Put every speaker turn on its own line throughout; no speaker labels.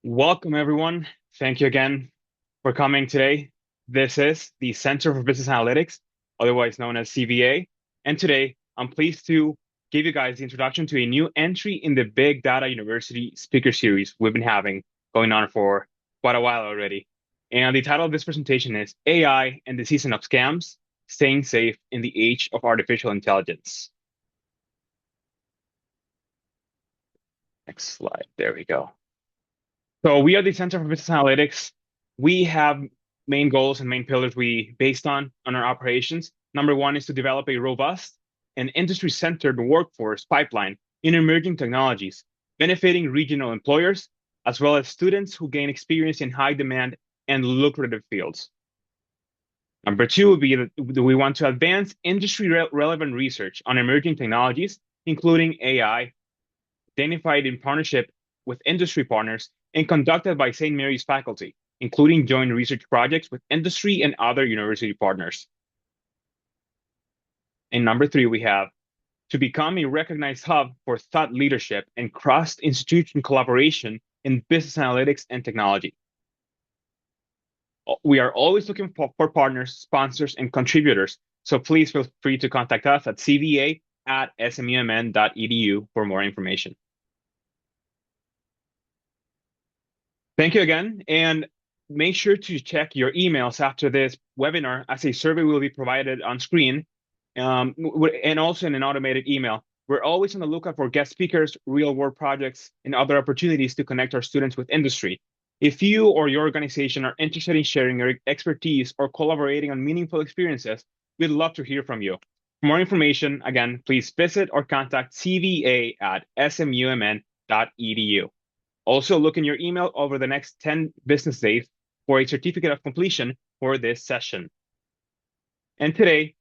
Welcome, everyone. Thank you again for coming today. This is the Center for Business Analytics, otherwise known as CVA. And today, I'm pleased to give you guys the introduction to a new entry in the Big Data University speaker series we've been having going on for quite a while already. And the title of this presentation is AI and the Season of Scams, Staying Safe in the Age of Artificial Intelligence. Next slide. There we go. So we are the Center for Business Analytics. We have main goals and main pillars we based on our operations. Number one is to develop a robust and industry-centered workforce pipeline in emerging technologies, benefiting regional employers, as well as students who gain experience in high demand and lucrative fields. Number two would be that we want to advance industry-relevant research on emerging technologies, including AI, identified in partnership with industry partners and conducted by St. Mary's faculty, including joint research projects with industry and other university partners. And number three, we have to become a recognized hub for thought leadership and cross-institution collaboration in business analytics and technology. We are always looking for partners, sponsors, and contributors, so please feel free to contact us at cva@smumn.edu for more information. Thank you again, and make sure to check your emails after this webinar, as a survey will be provided on screen, and also in an automated email. We're always on the lookout for guest speakers, real-world projects, and other opportunities to connect our students with industry. If you or your organization are interested in sharing your expertise or collaborating on meaningful experiences, we'd love to hear from you. For more information, again, please visit or contact cva@smumn.edu. Also, look in your email over the next 10 business days for a certificate of completion for this session. And today,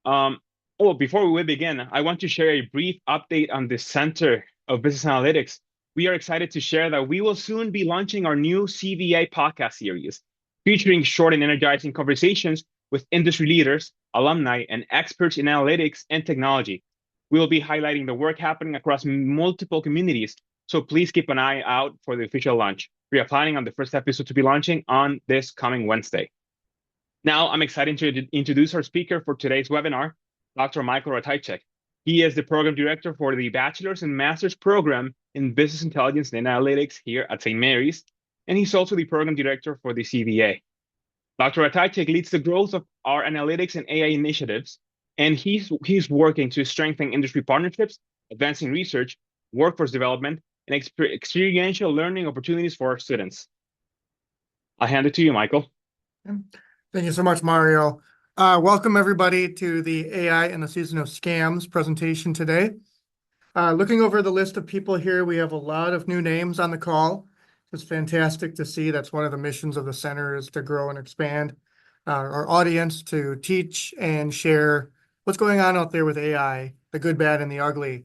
before we begin, I want to share a brief update on the Center of Business Analytics. We are excited to share that we will soon be launching our new CVA podcast series, featuring short and energizing conversations with industry leaders, alumni, and experts in analytics and technology. We will be highlighting the work happening across multiple communities, so please keep an eye out for the official launch. We are planning on the first episode to be launching on this coming Wednesday. Now, I'm excited to introduce our speaker for today's webinar, Dr. Michael Ratajczyk. He is the program director for the Bachelor's and Master's program in Business Intelligence and Analytics here at St. Mary's, and he's also the program director for the CVA. Dr. Ratajczyk leads the growth of our analytics and AI initiatives, and he's working to strengthen industry partnerships, advancing research, workforce development, and experiential learning opportunities for our students. I'll hand it to you, Michael.
Thank you so much, Mario. Welcome, everybody, to the AI and the Season of Scams presentation today. Looking over the list of people here, we have a lot of new names on the call. It's fantastic to see. That's one of the missions of the center, is to grow and expand our audience, to teach and share what's going on out there with AI, the good, bad, and the ugly.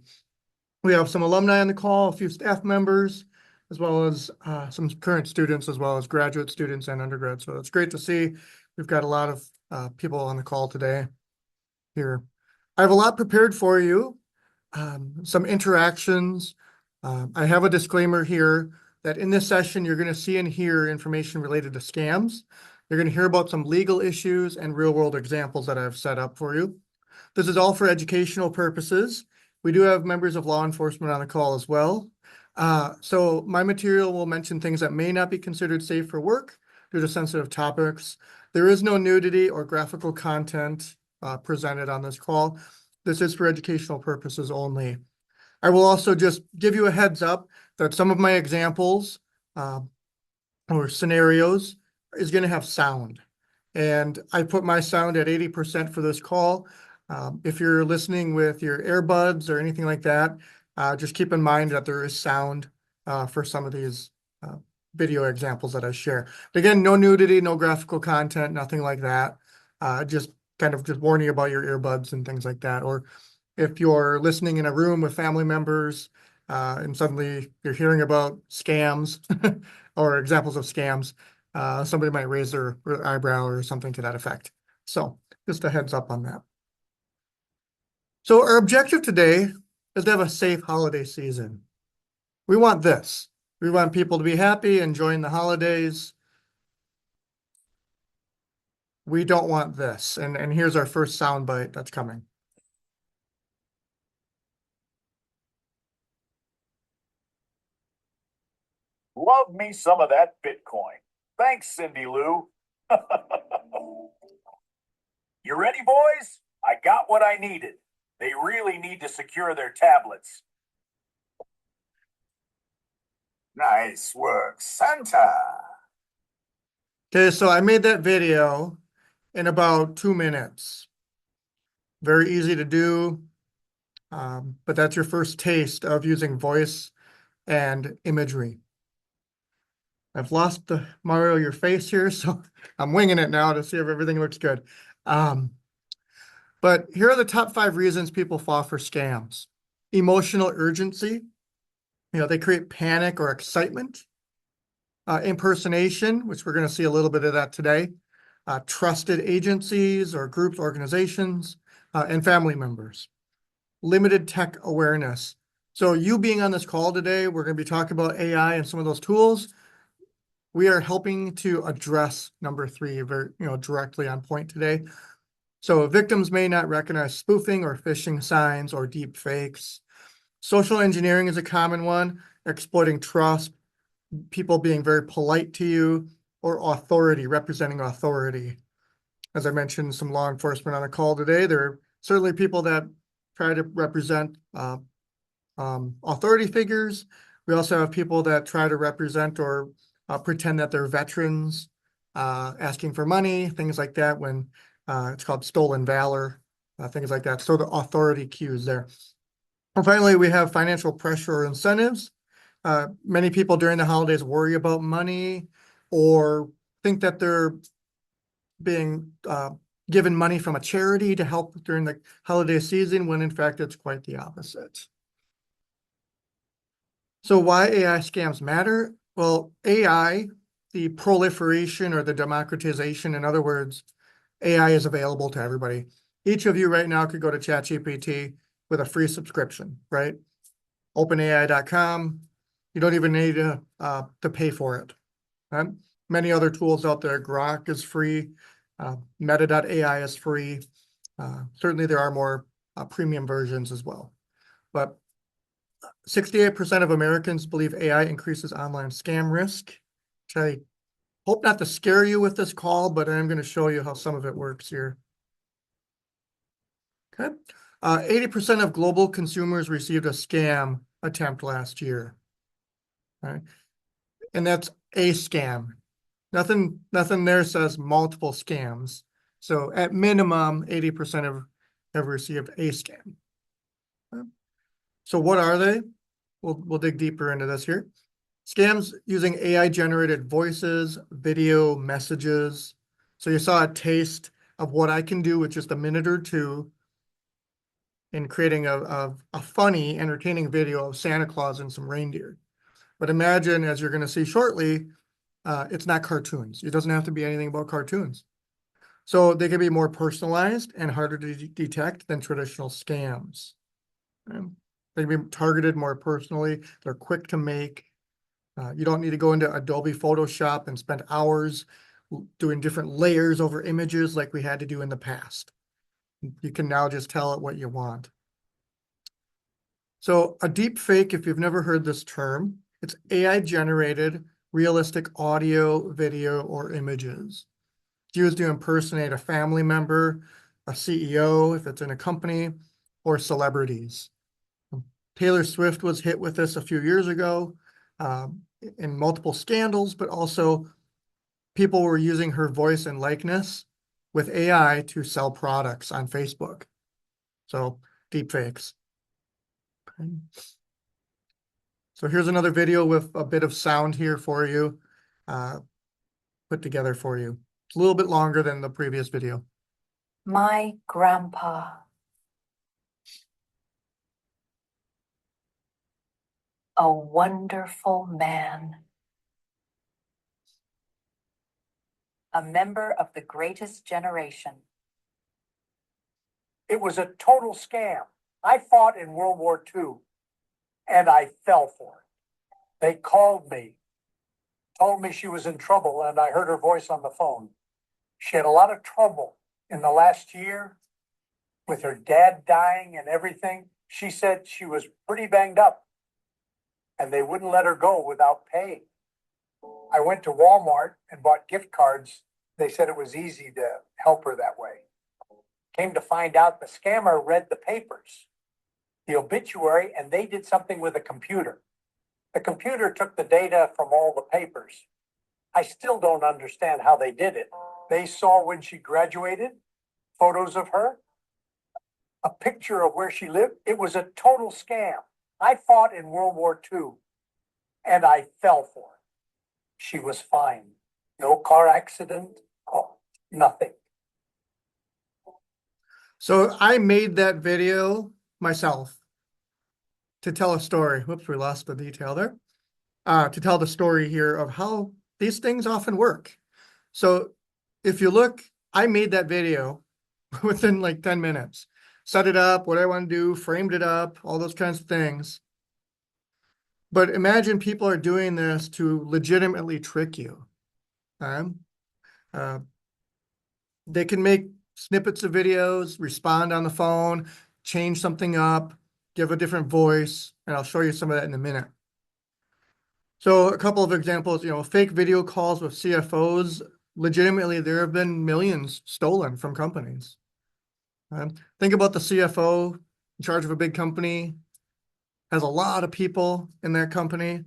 We have some alumni on the call, a few staff members, as well as some current students, as well as graduate students and undergrads. So it's great to see. We've got a lot of people on the call today here. I have a lot prepared for you, some interactions. I have a disclaimer here that in this session, you're going to see and hear information related to scams. You're going to hear about some legal issues and real-world examples that I've set up for you. This is all for educational purposes. We do have members of law enforcement on the call as well. So my material will mention things that may not be considered safe for work due to sensitive topics. There is no nudity or graphical content presented on this call. This is for educational purposes only. I will also just give you a heads up that some of my examples or scenarios is going to have sound. And I put my sound at 80% for this call. If you're listening with your earbuds or anything like that, just keep in mind that there is sound for some of these video examples that I share. But again, no nudity, no graphical content, nothing like that. Just warning you about your earbuds and things like that. Or if you're listening in a room with family members and suddenly you're hearing about scams or examples of scams, somebody might raise their eyebrow or something to that effect. So just a heads up on that. So our objective today is to have a safe holiday season. We want this. We want people to be happy, enjoying the holidays. We don't want this. And here's our first soundbite that's coming.
Love me some of that Bitcoin. Thanks, Cindy Lou. You ready, boys? I got what I needed. They really need to secure their tablets. Nice work, Santa.
Okay, so I made that video in about 2 minutes. Very easy to do, but that's your first taste of using voice and imagery. I've lost the Mario your face here, so I'm winging it now to see if everything looks good. But here are the top 5 reasons people fall for scams. Emotional urgency. They create panic or excitement. Impersonation, which we're going to see a little bit of that today. Trusted agencies or groups, organizations, and family members. Limited tech awareness. So you being on this call today, we're going to be talking about AI and some of those tools. We are helping to address number 3 very, directly on point today. So victims may not recognize spoofing or phishing signs or deep fakes. Social engineering is a common one, exploiting trust, people being very polite to you, or authority, representing authority. As I mentioned, some law enforcement on a call today. There are certainly people that try to represent authority figures. We also have people that try to represent or pretend that they're veterans, asking for money, things like that, when it's called stolen valor, things like that. So the authority cues there. And finally, we have financial pressure or incentives. Many people during the holidays worry about money or think that they're being given money from a charity to help during the holiday season, when in fact it's quite the opposite. So why AI scams matter? Well, AI, the proliferation or the democratization, in other words, AI is available to everybody. Each of you right now could go to ChatGPT with a free subscription, right? OpenAI.com. You don't even need to pay for it. Right? Many other tools out there. Grok is free. Meta.ai is free. Certainly there are more premium versions as well. But 68% of Americans believe AI increases online scam risk, which I hope not to scare you with this call, but I'm going to show you how some of it works here. Okay. 80% of global consumers received a scam attempt last year. Right? And that's a scam. Nothing there says multiple scams. So at minimum, 80% have received a scam. Okay. So what are they? We'll dig deeper into this here. Scams using AI-generated voices, video, messages. So you saw a taste of what I can do with just a minute or two in creating a funny, entertaining video of Santa Claus and some reindeer. But imagine, as you're going to see shortly, it's not cartoons. It doesn't have to be anything about cartoons. So they can be more personalized and harder to detect than traditional scams. They can be targeted more personally. They're quick to make. You don't need to go into Adobe Photoshop and spend hours doing different layers over images like we had to do in the past. You can now just tell it what you want. So a deep fake, if you've never heard this term, it's AI-generated realistic audio, video, or images. It's used to impersonate a family member, a CEO, if it's in a company, or celebrities. Taylor Swift was hit with this a few years ago in multiple scandals, but also people were using her voice and likeness with AI to sell products on Facebook. So deep fakes. Okay. So here's another video with a bit of sound here for you, put together for you. It's a little bit longer than the previous video.
My grandpa. A wonderful man. A member of the greatest generation.
It was a total scam. I fought in World War II, and I fell for it.
They called me, told me she was in trouble, and I heard her voice on the phone. She had a lot of trouble in the last year with her dad dying and everything. She said she was pretty banged up and they wouldn't let her go without paying. I went to Walmart and bought gift cards. They said it was easy to help her that way. Came to find out the scammer read the papers, the obituary, and they did something with a computer. The computer took the data from all the papers. I still don't understand how they did it. They saw when she graduated, photos of her, a picture of where she lived. It was a total scam. I fought in World War II and I fell for it. She was fine. No car accident, nothing.
So I made that video myself to tell a story. Whoops, we lost the detail there. To tell the story here of how these things often work. So if you look, I made that video within like 10 minutes. Set it up, what I want to do, framed it up, all those kinds of things. But imagine people are doing this to legitimately trick you. They can make snippets of videos, respond on the phone, change something up, give a different voice, and I'll show you some of that in a minute. So a couple of examples, fake video calls with CFOs. Legitimately, there have been millions stolen from companies. Think about the CFO in charge of a big company, has a lot of people in that company,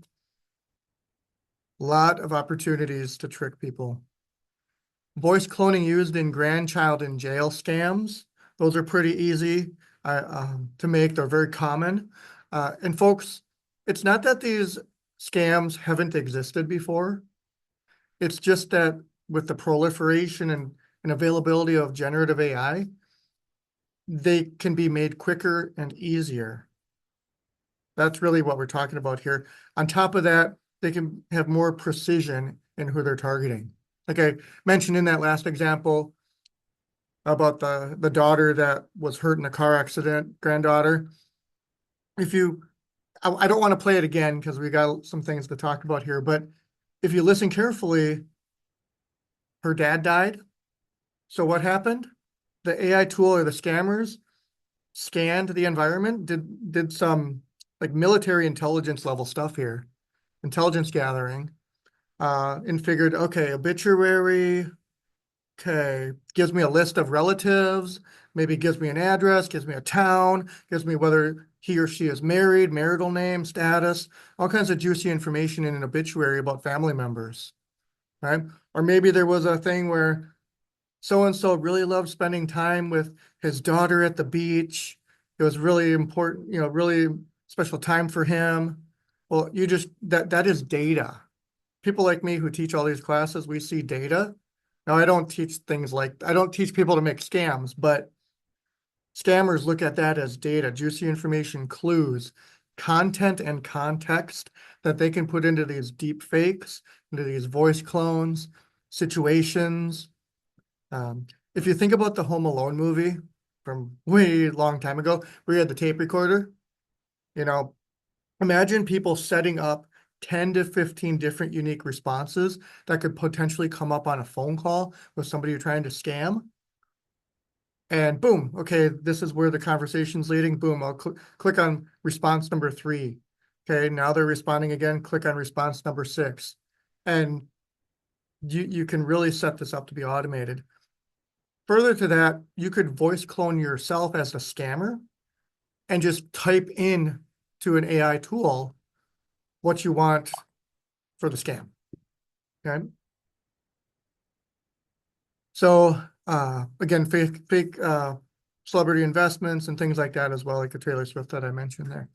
a lot of opportunities to trick people. Voice cloning used in grandchild in jail scams. Those are pretty easy to make. They're very common. And folks, it's not that these scams haven't existed before. It's just that with the proliferation and availability of generative AI, they can be made quicker and easier. That's really what we're talking about here. On top of that, they can have more precision in who they're targeting. Like I mentioned in that last example about the daughter that was hurt in a car accident, granddaughter. I don't want to play it again because we got some things to talk about here, but if you listen carefully, her dad died. So what happened? The AI tool or the scammers scanned the environment, did some like military intelligence level stuff here, intelligence gathering, and figured, okay, obituary, okay, gives me a list of relatives, maybe gives me an address, gives me a town, gives me whether he or she is married, marital name, status, all kinds of juicy information in an obituary about family members, right? Or maybe there was a thing where so-and-so really loved spending time with his daughter at the beach. It was really important, really special time for him. Well, that is data. People like me who teach all these classes, we see data. Now, I don't teach people to make scams, but scammers look at that as data, juicy information, clues, content and context that they can put into these deep fakes, into these voice clones, situations. If you think about the Home Alone movie from way long time ago, where you had the tape recorder, imagine people setting up 10 to 15 different unique responses that could potentially come up on a phone call with somebody you're trying to scam. And boom, okay, this is where the conversation's leading. Boom, I'll click on response number 3. Okay, now they're responding again. Click on response number 6. And you can really set this up to be automated. Further to that, you could voice clone yourself as a scammer and just type in to an AI tool what you want for the scam. Okay. So again, fake celebrity investments and things like that as well, like the Taylor Swift that I mentioned there.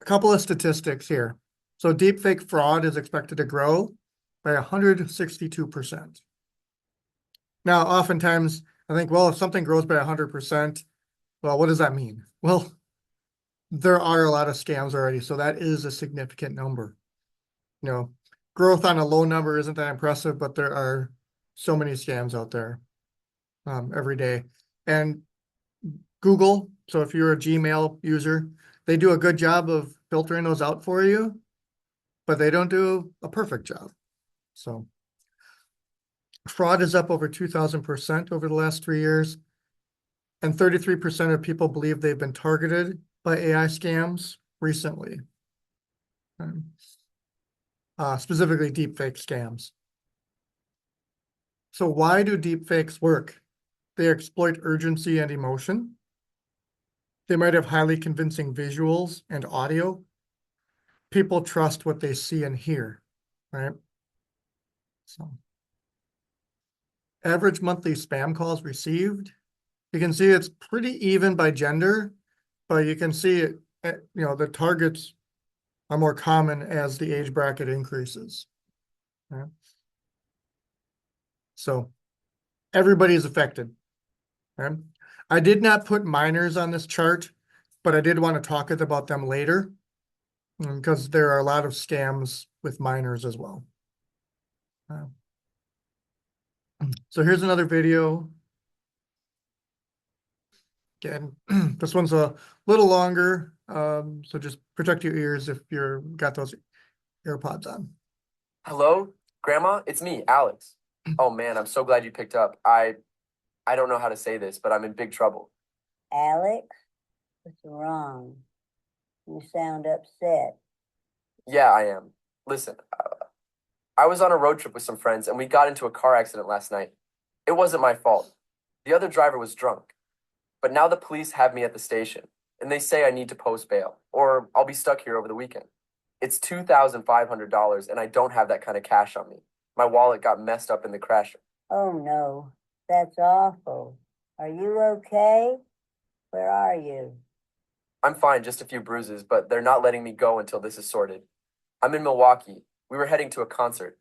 A couple of statistics here. So deepfake fraud is expected to grow by 162%. Now, oftentimes I think, well, if something grows by 100%, well, what does that mean? Well, there are a lot of scams already, so that is a significant number. Growth on a low number isn't that impressive, but there are so many scams out there every day. And Google, so if you're a Gmail user, they do a good job of filtering those out for you, but they don't do a perfect job. So fraud is up over 2,000% over the last 3 years. And 33% of people believe they've been targeted by AI scams recently. Specifically deepfake scams. So why do deepfakes work? They exploit urgency and emotion. They might have highly convincing visuals and audio. People trust what they see and hear, right? So average monthly spam calls received. You can see it's pretty even by gender, but you can see it, the targets are more common as the age bracket increases. Right? So everybody is affected. Right? I did not put minors on this chart, but I did want to talk about them later because there are a lot of scams with minors as well. So here's another video. Again, this one's a little longer, so just protect your ears if you're got those AirPods on.
Hello, Grandma? It's me, Alex. Oh man, I'm so glad you picked up. I don't know how to say this, but I'm in big trouble.
Alex, what's wrong? You sound upset.
Yeah, I am. Listen, I was on a road trip with some friends and we got into a car accident last night. It wasn't my fault. The other driver was drunk. But now the police have me at the station and they say I need to post bail or I'll be stuck here over the weekend. It's $2,500 and I don't have that kind of cash on me. My wallet got messed up in the crash.
Oh no, that's awful. Are you okay? Where are you?
I'm fine, just a few bruises, but they're not letting me go until this is sorted. I'm in Milwaukee. We were heading to a concert.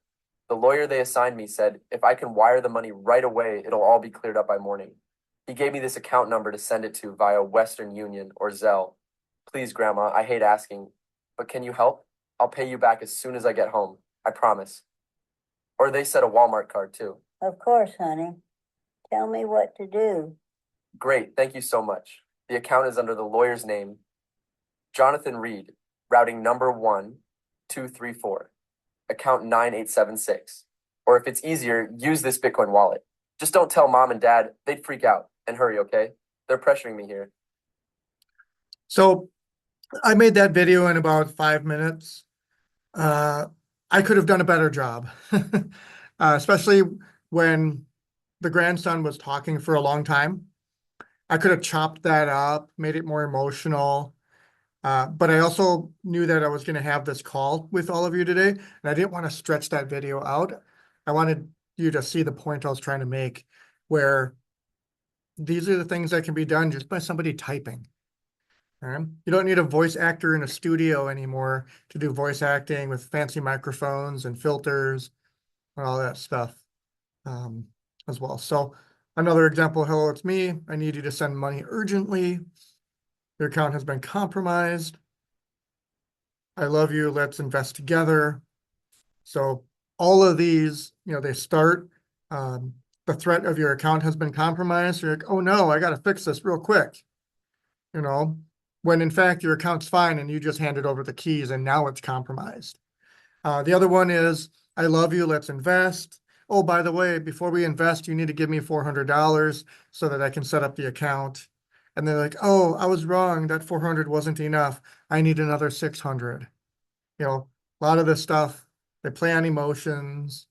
The lawyer they assigned me said if I can wire the money right away, it'll all be cleared up by morning. He gave me this account number to send it to via Western Union or Zelle. Please, Grandma, I hate asking, but can you help? I'll pay you back as soon as I get home. I promise. Or they said a Walmart card too.
Of course, honey. Tell me what to do.
Great, thank you so much. The account is under the lawyer's name, Jonathan Reed, routing number 1234, account 9876. Or if it's easier, use this Bitcoin wallet. Just don't tell Mom and Dad, they'd freak out. And hurry, okay? They're pressuring me here.
So I made that video in about 5 minutes. I could have done a better job, especially when the grandson was talking for a long time. I could have chopped that up, made it more emotional. But I also knew that I was going to have this call with all of you today, and I didn't want to stretch that video out. I wanted you to see the point I was trying to make, where these are the things that can be done just by somebody typing. You don't need a voice actor in a studio anymore to do voice acting with fancy microphones and filters and all that stuff as well. So another example, hello, it's me. I need you to send money urgently. Your account has been compromised. I love you. Let's invest together. So all of these, they start, the threat of your account has been compromised. You're like, oh no, I got to fix this real quick. When in fact your account's fine and you just handed over the keys and now it's compromised. The other one is, I love you, let's invest. Oh, by the way, before we invest, you need to give me $400 so that I can set up the account. And they're like, oh, I was wrong. That 400 wasn't enough. I need another 600. A lot of this stuff, they play on emotions.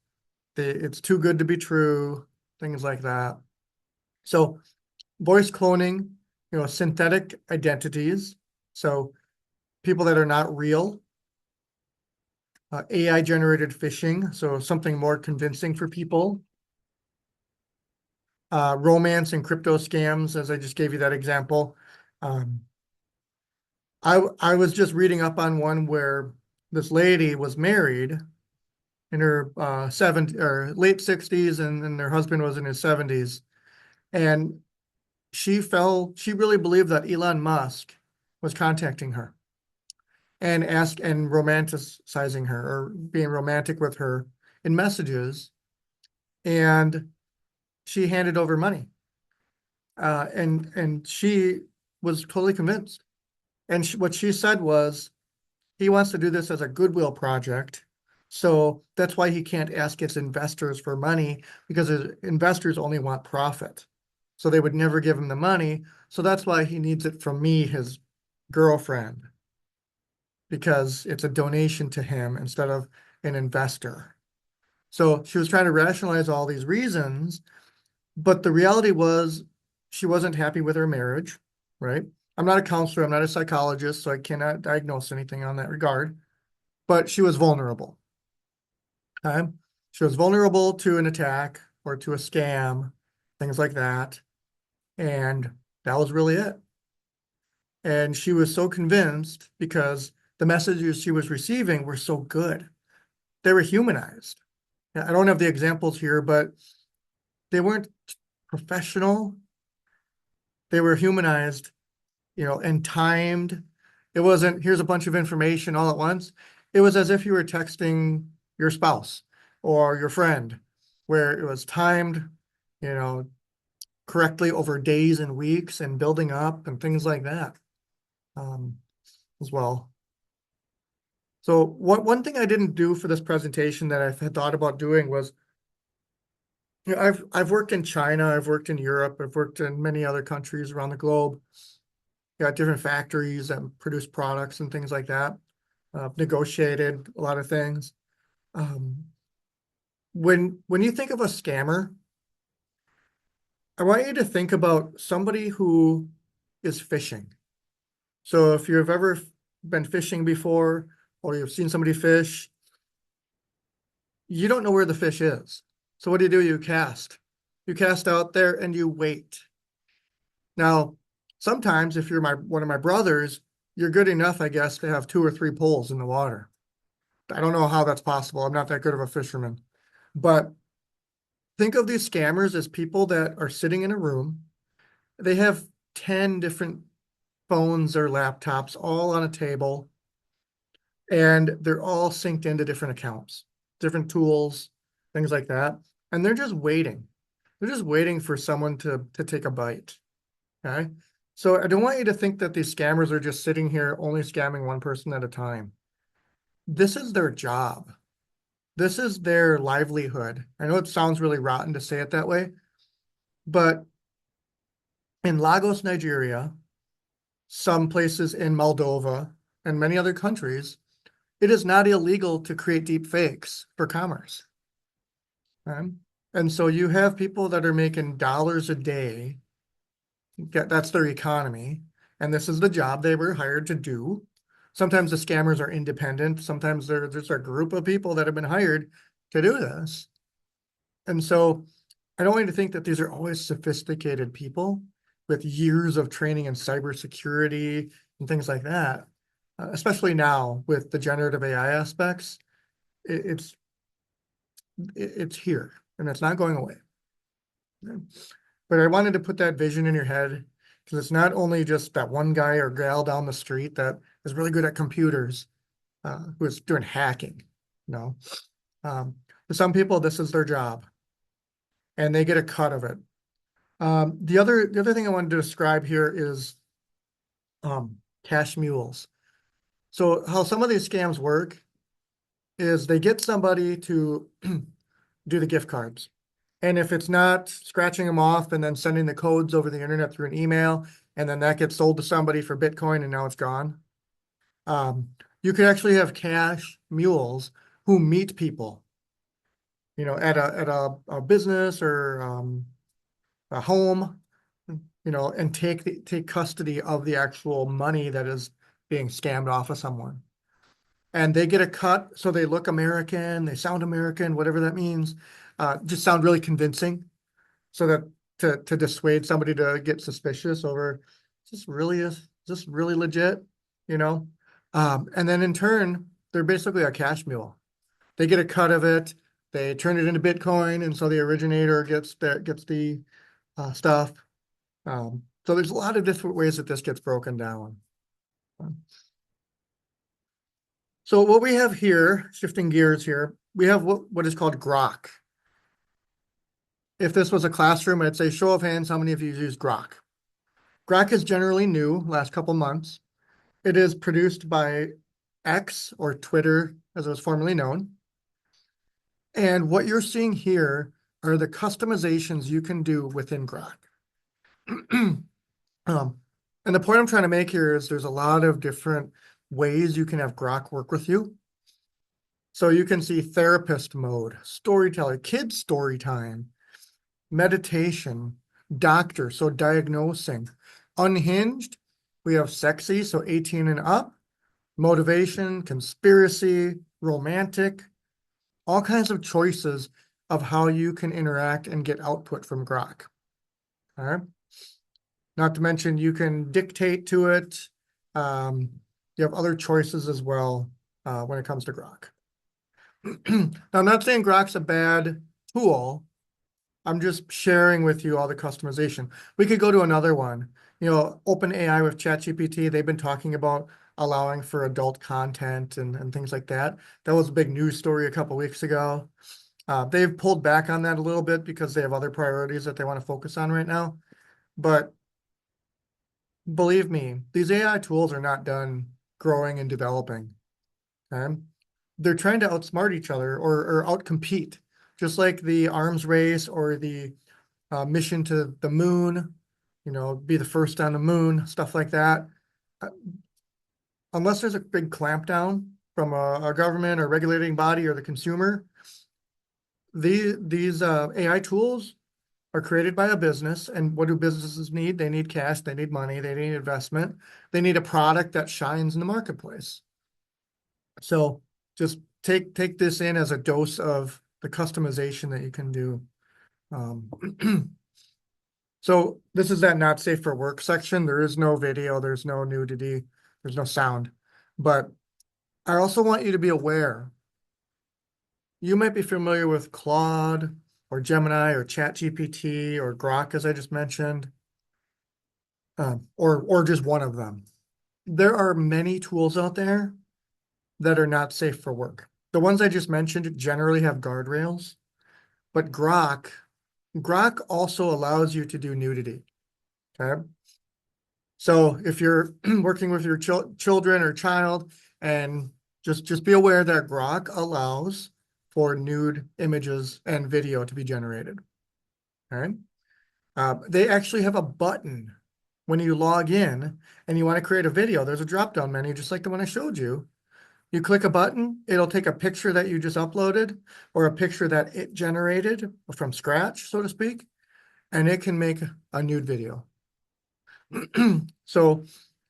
It's too good to be true, things like that. So voice cloning, synthetic identities. So people that are not real. AI generated phishing, so something more convincing for people. Romance and crypto scams, as I just gave you that example. I was just reading up on one where this lady was married in her late 60s, and her husband was in his 70s. And she really believed that Elon Musk was contacting her and romanticizing her or being romantic with her in messages. And she handed over money. And she was totally convinced. And what she said was, he wants to do this as a goodwill project. So that's why he can't ask his investors for money, because his investors only want profit. So they would never give him the money. So that's why he needs it from me, his girlfriend, because it's a donation to him instead of an investor. So she was trying to rationalize all these reasons, but the reality was she wasn't happy with her marriage, right? I'm not a counselor, I'm not a psychologist, so I cannot diagnose anything on that regard, but she was vulnerable. Okay? She was vulnerable to an attack or to a scam, things like that. And that was really it. And she was so convinced because the messages she was receiving were so good. They were humanized. I don't have the examples here, but they weren't professional. They were humanized, and timed. It wasn't, here's a bunch of information all at once. It was as if you were texting your spouse or your friend, where it was timed, correctly over days and weeks and building up and things like that, as well. So one thing I didn't do for this presentation that I had thought about doing was, I've worked in China, I've worked in Europe, I've worked in many other countries around the globe. Got different factories that produce products and things like that. Negotiated a lot of things. When you think of a scammer, I want you to think about somebody who is fishing. So if you've ever been fishing before, or you've seen somebody fish, you don't know where the fish is. So what do? You cast. You cast out there and you wait. Now, sometimes if you're one of my brothers, you're good enough, I guess, to have 2 or 3 poles in the water. I don't know how that's possible. I'm not that good of a fisherman. But think of these scammers as people that are sitting in a room. They have 10 different phones or laptops all on a table, and they're all synced into different accounts, different tools, things like that. And they're just waiting. They're just waiting for someone to take a bite. Okay. So I don't want you to think that these scammers are just sitting here only scamming one person at a time. This is their job. This is their livelihood. I know it sounds really rotten to say it that way, but in Lagos, Nigeria, some places in Moldova, and many other countries, it is not illegal to create deep fakes for commerce. Okay? And so you have people that are making dollars a day. That's their economy. And this is the job they were hired to do. Sometimes the scammers are independent. Sometimes there's a group of people that have been hired to do this. And so I don't want you to think that these are always sophisticated people with years of training in cybersecurity and things like that. Especially now with the generative AI aspects, it's here and it's not going away. But I wanted to put that vision in your head, because it's not only just that one guy or gal down the street that is really good at computers, who is doing hacking. For some people, this is their job, and they get a cut of it. The other thing I wanted to describe here is cash mules. So how some of these scams work is they get somebody to do the gift cards. And if it's not scratching them off and then sending the codes over the internet through an email, and then that gets sold to somebody for Bitcoin and now it's gone. You could actually have cash mules who meet people, at a business or a home, and take custody of the actual money that is being scammed off of someone. And they get a cut, so they look American, they sound American, whatever that means, just sound really convincing, so that to dissuade somebody to get suspicious over, is this really legit? And then in turn, they're basically a cash mule. They get a cut of it, they turn it into Bitcoin, and so the originator gets the stuff. So there's a lot of different ways that this gets broken down. So what we have here, shifting gears here, we have what is called Grok. If this was a classroom, I'd say show of hands, how many of you use Grok? Grok is generally new, last couple months. It is produced by X, or Twitter, as it was formerly known. And what you're seeing here are the customizations you can do within Grok. And the point I'm trying to make here is there's a lot of different ways you can have Grok work with you. So you can see therapist mode, storyteller, kid story time, meditation, doctor, so diagnosing. Unhinged, we have sexy, so 18 and up, motivation, conspiracy, romantic, all kinds of choices of how you can interact and get output from Grok. All right. Not to mention you can dictate to it. You have other choices as well when it comes to Grok. Now, I'm not saying Grok's a bad tool. I'm just sharing with you all the customization. We could go to another one. You know, OpenAI with ChatGPT, they've been talking about allowing for adult content and things like that. That was a big news story a couple weeks ago. They've pulled back on that a little bit because they have other priorities that they want to focus on right now. But believe me, these AI tools are not done growing and developing. Okay? They're trying to outsmart each other or outcompete, just like the arms race or the mission to the moon, you know, be the first on the moon, stuff like that. Unless there's a big clampdown from a government or regulating body or the consumer, these AI tools are created by a business. And what do businesses need? They need cash, they need money, they need investment, they need a product that shines in the marketplace. So just take this in as a dose of the customization that you can do. So this is that not safe for work section. There is no video, there's no nudity, there's no sound. But I also want you to be aware. You might be familiar with Claude or Gemini or ChatGPT or Grok, as I just mentioned, or just one of them. There are many tools out there that are not safe for work. The ones I just mentioned generally have guardrails, but Grok also allows you to do nudity. Okay. So if you're working with your children or child, and just be aware that Grok allows for nude images and video to be generated. All right. They actually have a button when you log in and you want to create a video. There's a drop-down menu, just like the one I showed you. You click a button, it'll take a picture that you just uploaded or a picture that it generated from scratch, so to speak, and it can make a nude video. So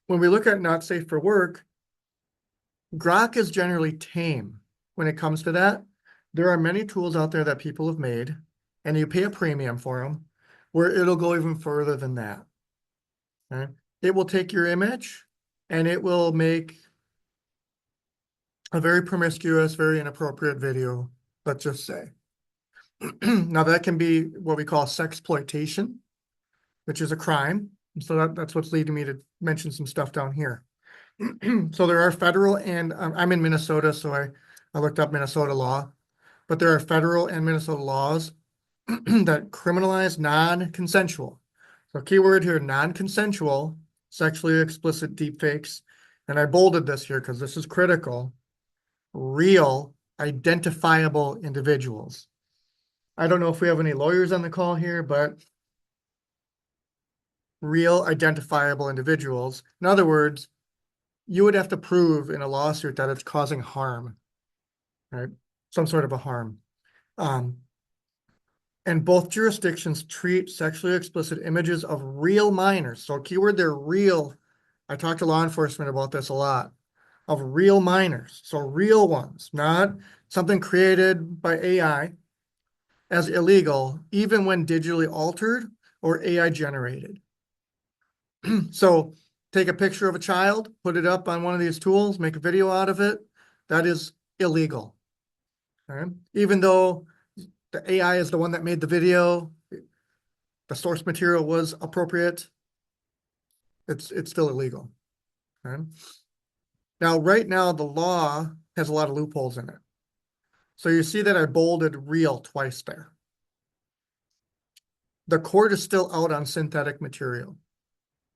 when we look at not safe for work, Grok is generally tame when it comes to that. There are many tools out there that people have made, and you pay a premium for them, where it'll go even further than that. Okay? It will take your image and it will make a very promiscuous, very inappropriate video, let's just say. Now that can be what we call sexploitation, which is a crime. So that's what's leading me to mention some stuff down here. So there are federal, and I'm in Minnesota, so I looked up Minnesota law, but there are federal and Minnesota laws that criminalize non-consensual. So keyword here, non-consensual, sexually explicit deepfakes. And I bolded this here because this is critical. Real, identifiable individuals. I don't know if we have any lawyers on the call here, but real, identifiable individuals. In other words, you would have to prove in a lawsuit that it's causing harm, right? Some sort of a harm. And both jurisdictions treat sexually explicit images of real minors. So keyword, they're real. I talk to law enforcement about this a lot. Of real minors. So real ones, not something created by AI, as illegal, even when digitally altered or AI generated. So take a picture of a child, put it up on one of these tools, make a video out of it. That is illegal. Okay? Even though the AI is the one that made the video, the source material was appropriate, it's still illegal. Okay? Now, right now, the law has a lot of loopholes in it. So you see that I bolded real twice there. The court is still out on synthetic material,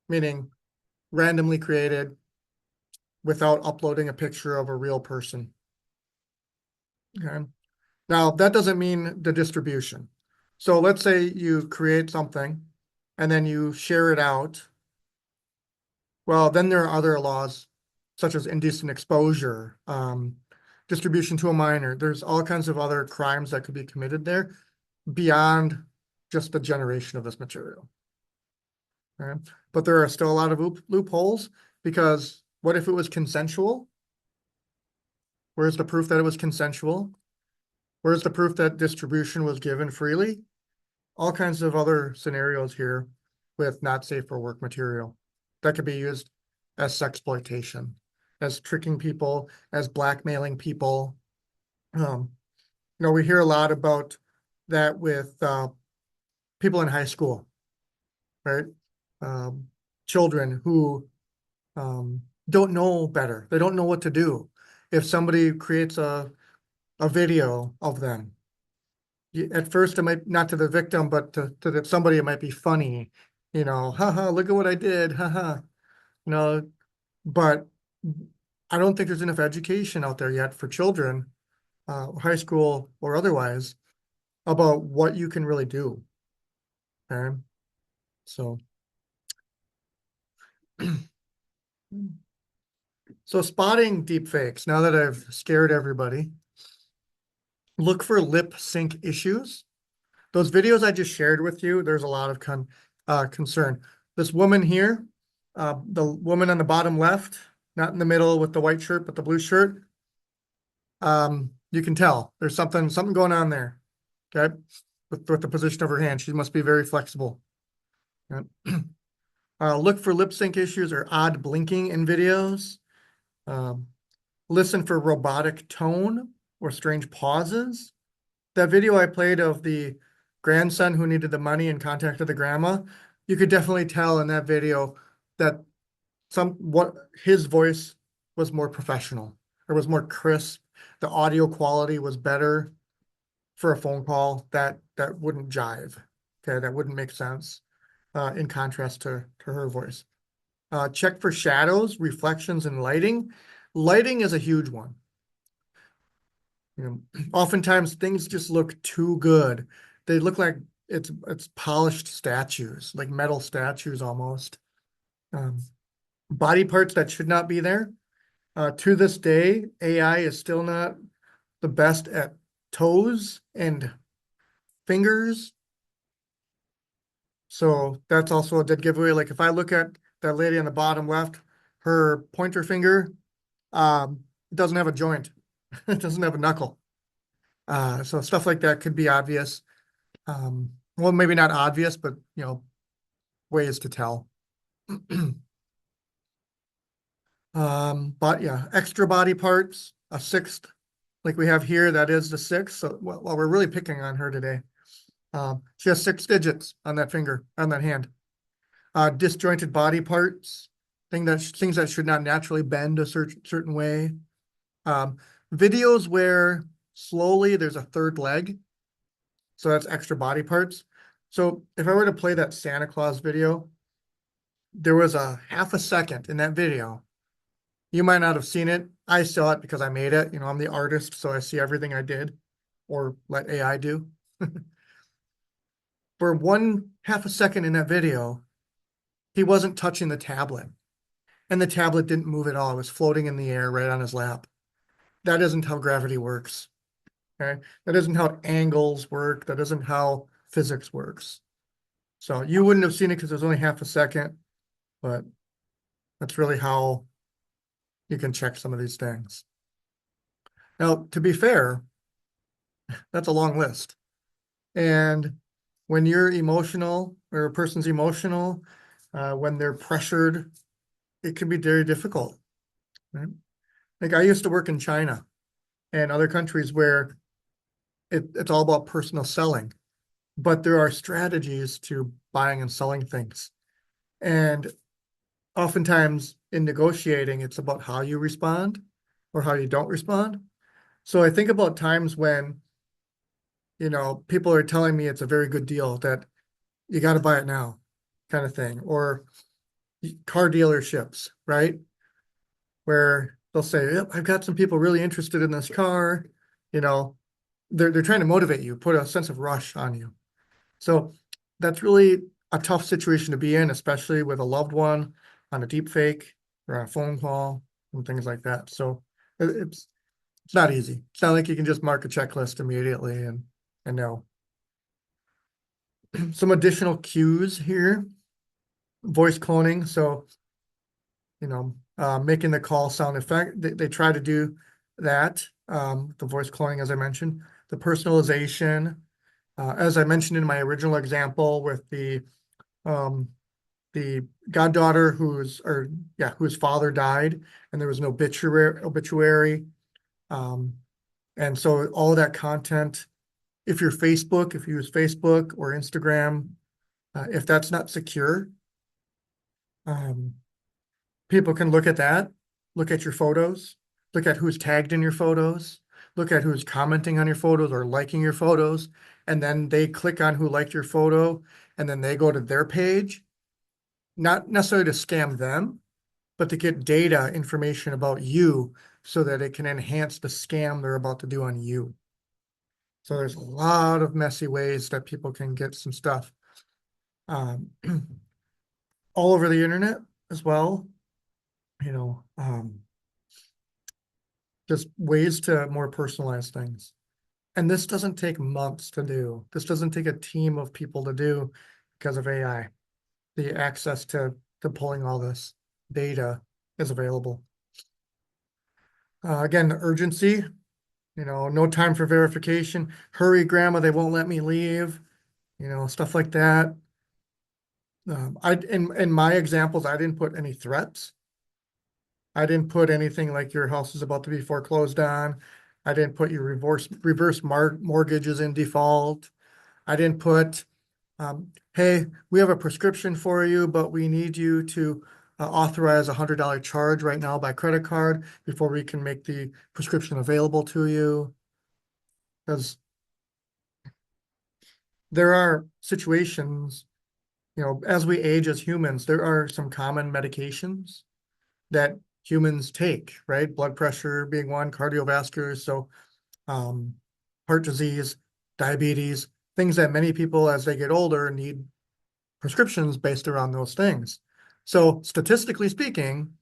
meaning randomly created, without uploading a picture of a real person. Okay. Now, that doesn't mean the distribution. So let's say you create something and then you share it out. Well, then there are other laws such as indecent exposure, distribution to a minor. There's all kinds of other crimes that could be committed there beyond just the generation of this material. Okay? But there are still a lot of loopholes, because what if it was consensual? Where's the proof that it was consensual? Where's the proof that distribution was given freely? All kinds of other scenarios here with not safe for work material that could be used as sexploitation, as tricking people, as blackmailing people. We hear a lot about that with people in high school, right? Children who don't know better. They don't know what to do. If somebody creates a video of them, at first it might, not to the victim, but to somebody, it might be funny, haha, look at what I did, haha, but I don't think there's enough education out there yet for children, high school or otherwise, about what you can really do. Okay, so spotting deep fakes. Now that I've scared everybody, look for lip sync issues. Those videos I just shared with you, there's a lot of concern. This woman here, the woman on the bottom left, not in the middle with the white shirt, but the blue shirt, you can tell there's something going on there, okay? With the position of her hand. She must be very flexible. Look for lip sync issues or odd blinking in videos. Listen for robotic tone or strange pauses. That video I played of the grandson who needed the money and contacted the grandma, you could definitely tell in that video that his voice was more professional, or was more crisp. The audio quality was better for a phone call. That wouldn't jive. Okay, that wouldn't make sense in contrast to her voice. Check for shadows, reflections, and lighting. Lighting is a huge one. Oftentimes things just look too good. They look like it's polished statues, like metal statues almost. Body parts that should not be there. To this day, AI is still not the best at toes and fingers. So that's also a dead giveaway. Like if I look at that lady on the bottom left, her pointer finger, it doesn't have a joint. It doesn't have a knuckle. So stuff like that could be obvious. Well, maybe not obvious, but ways to tell. But yeah, extra body parts, a sixth, like we have here, that is the sixth. So well, we're really picking on her today. She has 6 digits on that finger, on that hand. Disjointed body parts, things that should not naturally bend a certain way. Videos where slowly there's a third leg, so that's extra body parts. So if I were to play that Santa Claus video, there was a half a second in that video. You might not have seen it. I saw it because I made it. I'm the artist, so I see everything I did, or let AI do. For one half a second in that video, he wasn't touching the tablet, and the tablet didn't move at all. It was floating in the air right on his lap. That isn't how gravity works. Okay? That isn't how angles work. That isn't how physics works. So you wouldn't have seen it because it was only half a second, but that's really how you can check some of these things. Now, to be fair, that's a long list. And when you're emotional, or a person's emotional, when they're pressured, it can be very difficult. Right? Like I used to work in China and other countries where it's all about personal selling, but there are strategies to buying and selling things. And oftentimes in negotiating, it's about how you respond or how you don't respond. So I think about times when, people are telling me it's a very good deal, that you got to buy it now kind of thing, or car dealerships, right? where they'll say, yep, I've got some people really interested in this car. You know, they're trying to motivate you, put a sense of rush on you. So that's really a tough situation to be in, especially with a loved one on a deep fake or on a phone call and things like that. So it's not easy. It's not like you can just mark a checklist immediately and know. Some additional cues here. Voice cloning. So, making the call sound effect. They try to do that. The voice cloning, as I mentioned, the personalization. As I mentioned in my original example with the goddaughter whose father died, and there was an obituary. And so all of that content, if you use Facebook or Instagram, if that's not secure, people can look at that, look at your photos, look at who's tagged in your photos, look at who's commenting on your photos or liking your photos, and then they click on who liked your photo, and then they go to their page, not necessarily to scam them, but to get data information about you so that it can enhance the scam they're about to do on you. So there's a lot of messy ways that people can get some stuff all over the internet as well. Just ways to more personalize things. And this doesn't take months to do. This doesn't take a team of people to do because of AI. The access to pulling all this data is available. Again, urgency, no time for verification. Hurry, grandma, they won't let me leave. Stuff like that. In my examples, I didn't put any threats. I didn't put anything like your house is about to be foreclosed on. I didn't put your reverse mortgages in default. I didn't put, hey, we have a prescription for you, but we need you to authorize a $100 charge right now by credit card before we can make the prescription available to you. Because there are situations, as we age as humans, there are some common medications that humans take, right? Blood pressure being one, cardiovascular, so heart disease, diabetes, things that many people as they get older need prescriptions based around those things. So statistically speaking,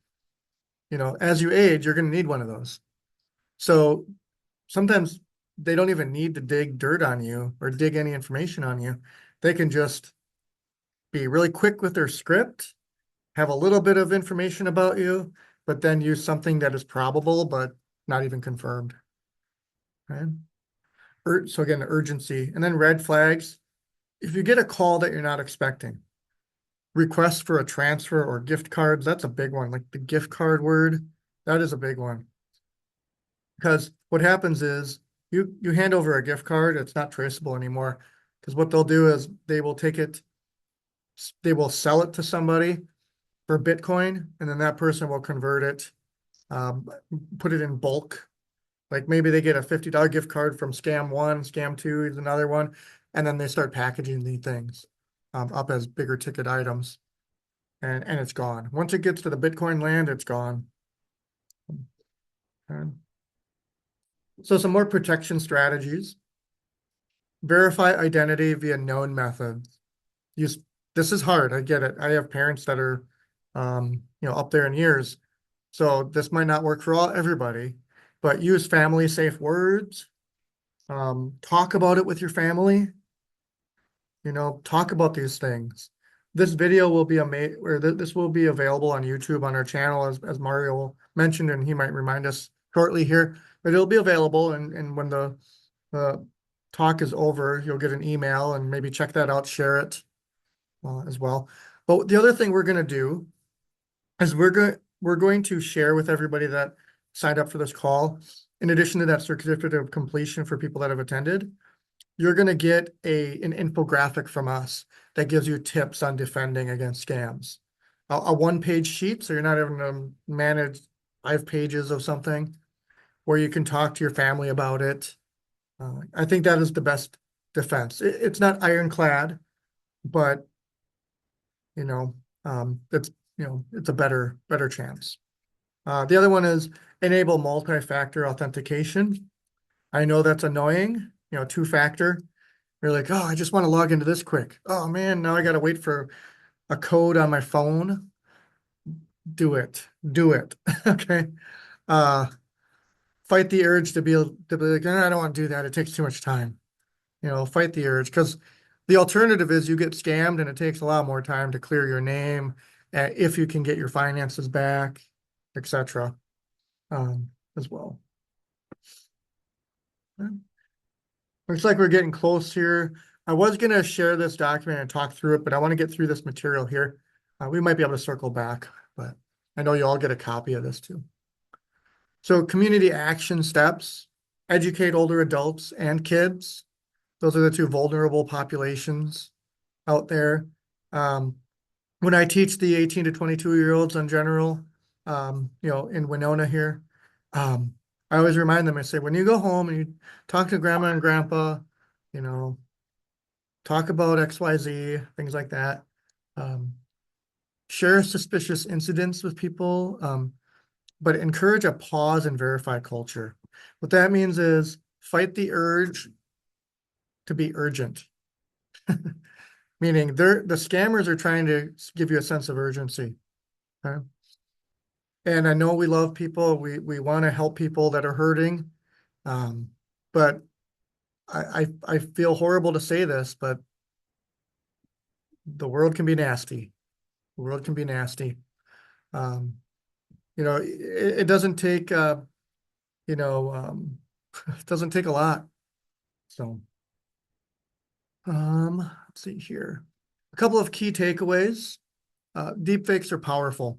as you age, you're going to need one of those. So sometimes they don't even need to dig dirt on you or dig any information on you. They can just be really quick with their script, have a little bit of information about you, but then use something that is probable but not even confirmed. Okay. So again, urgency, and then red flags. If you get a call that you're not expecting, request for a transfer or gift cards, that's a big one. Like the gift card word, that is a big one. Because what happens is you hand over a gift card, it's not traceable anymore. Because what they'll do is they will sell it to somebody for Bitcoin, and then that person will convert it, put it in bulk. Like maybe they get a $50 gift card from scam one, scam two is another one, and then they start packaging these things up as bigger ticket items, and it's gone. Once it gets to the Bitcoin land, it's gone. Okay. So some more protection strategies. Verify identity via known methods. This is hard, I get it. I have parents that are up there in years. So this might not work for everybody, but use family safe words. Talk about it with your family. Talk about these things. This video will be this will be available on YouTube on our channel, as Mario mentioned, and he might remind us shortly here. But it'll be available, and when the talk is over, you'll get an email, and maybe check that out, share it as well. But the other thing we're going to do is we're going to share with everybody that signed up for this call, in addition to that certificate of completion for people that have attended, you're going to get an infographic from us that gives you tips on defending against scams. A one-page sheet, so you're not having to manage 5 pages of something, where you can talk to your family about it. I think that is the best defense. It's not ironclad, but it's a better chance. The other one is enable multi-factor authentication. I know that's annoying, two-factor. You're like, oh, I just want to log into this quick. Oh man, now I got to wait for a code on my phone. Do it. Okay. Fight the urge to be like, I don't want to do that. It takes too much time. Fight the urge, because the alternative is you get scammed and it takes a lot more time to clear your name, if you can get your finances back, etc. As well. Looks like we're getting close here. I was going to share this document and talk through it, but I want to get through this material here. We might be able to circle back, but I know you all get a copy of this too. So community action steps, educate older adults and kids. Those are the two vulnerable populations out there. When I teach the 18 to 22-year-olds in general, in Winona here, I always remind them, I say, when you go home and you talk to grandma and grandpa, talk about XYZ, things like that. Share suspicious incidents with people, but encourage a pause and verify culture. What that means is fight the urge to be urgent. Meaning the scammers are trying to give you a sense of urgency. Okay? And I know we love people. We want to help people that are hurting. But I feel horrible to say this, but the world can be nasty. The world can be nasty. It doesn't take, it doesn't take a lot. So, let's see here. A couple of key takeaways. Deepfakes are powerful.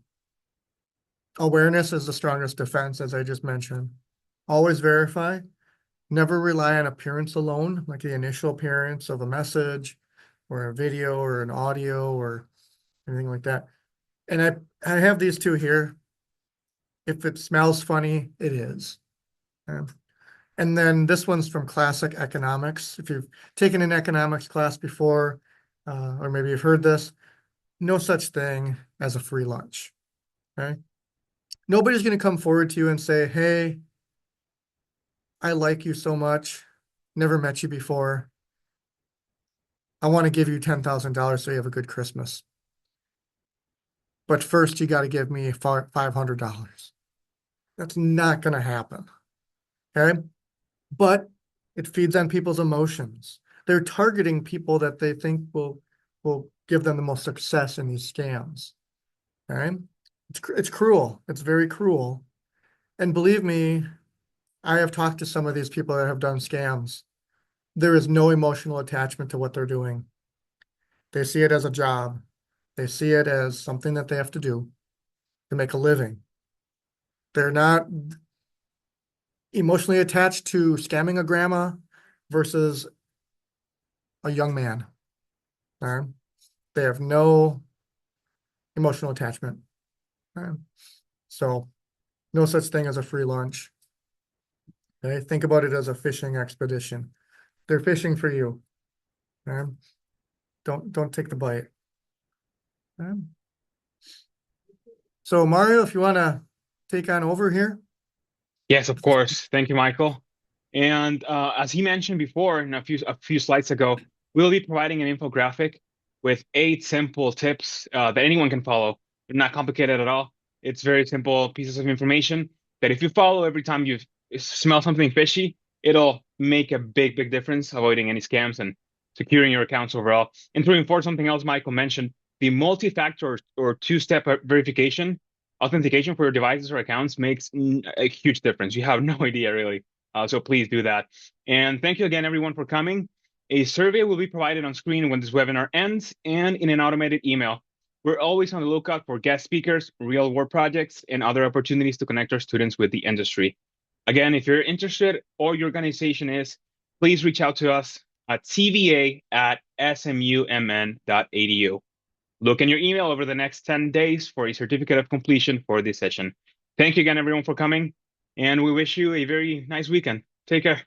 Awareness is the strongest defense, as I just mentioned. Always verify. Never rely on appearance alone, like the initial appearance of a message or a video or an audio or anything like that. And I have these two here. If it smells funny, it is. And then this one's from classic economics. If you've taken an economics class before, or maybe you've heard this, no such thing as a free lunch. Okay? Nobody's going to come forward to you and say, hey, I like you so much. Never met you before. I want to give you $10,000 so you have a good Christmas. But first, you got to give me $500. That's not going to happen. Okay? But it feeds on people's emotions. They're targeting people that they think will give them the most success in these scams. Okay? It's cruel. It's very cruel. And believe me, I have talked to some of these people that have done scams. There is no emotional attachment to what they're doing. They see it as a job. They see it as something that they have to do to make a living. They're not emotionally attached to scamming a grandma versus a young man. They have no emotional attachment. So no such thing as a free lunch. Okay? Think about it as a fishing expedition. They're fishing for you. Okay? Don't take the bite. Okay? So Mario, if you want to take on over here.
Yes, of course. Thank you, Michael. And as he mentioned before, in a few slides ago, we'll be providing an infographic with 8 simple tips that anyone can follow. They're not complicated at all. It's very simple pieces of information that if you follow every time you smell something fishy, it'll make a big difference avoiding any scams and securing your accounts overall. And to reinforce something else Michael mentioned, the multi-factor or two-step verification authentication for your devices or accounts makes a huge difference. You have no idea, really. So please do that. And thank you again, everyone, for coming. A survey will be provided on screen when this webinar ends and in an automated email. We're always on the lookout for guest speakers, real-world projects, and other opportunities to connect our students with the industry. Again, if you're interested or your organization is, please reach out to us at cva@smumn.edu. Look in your email over the next 10 days for a certificate of completion for this session. Thank you again, everyone, for coming, and we wish you a very nice weekend. Take care.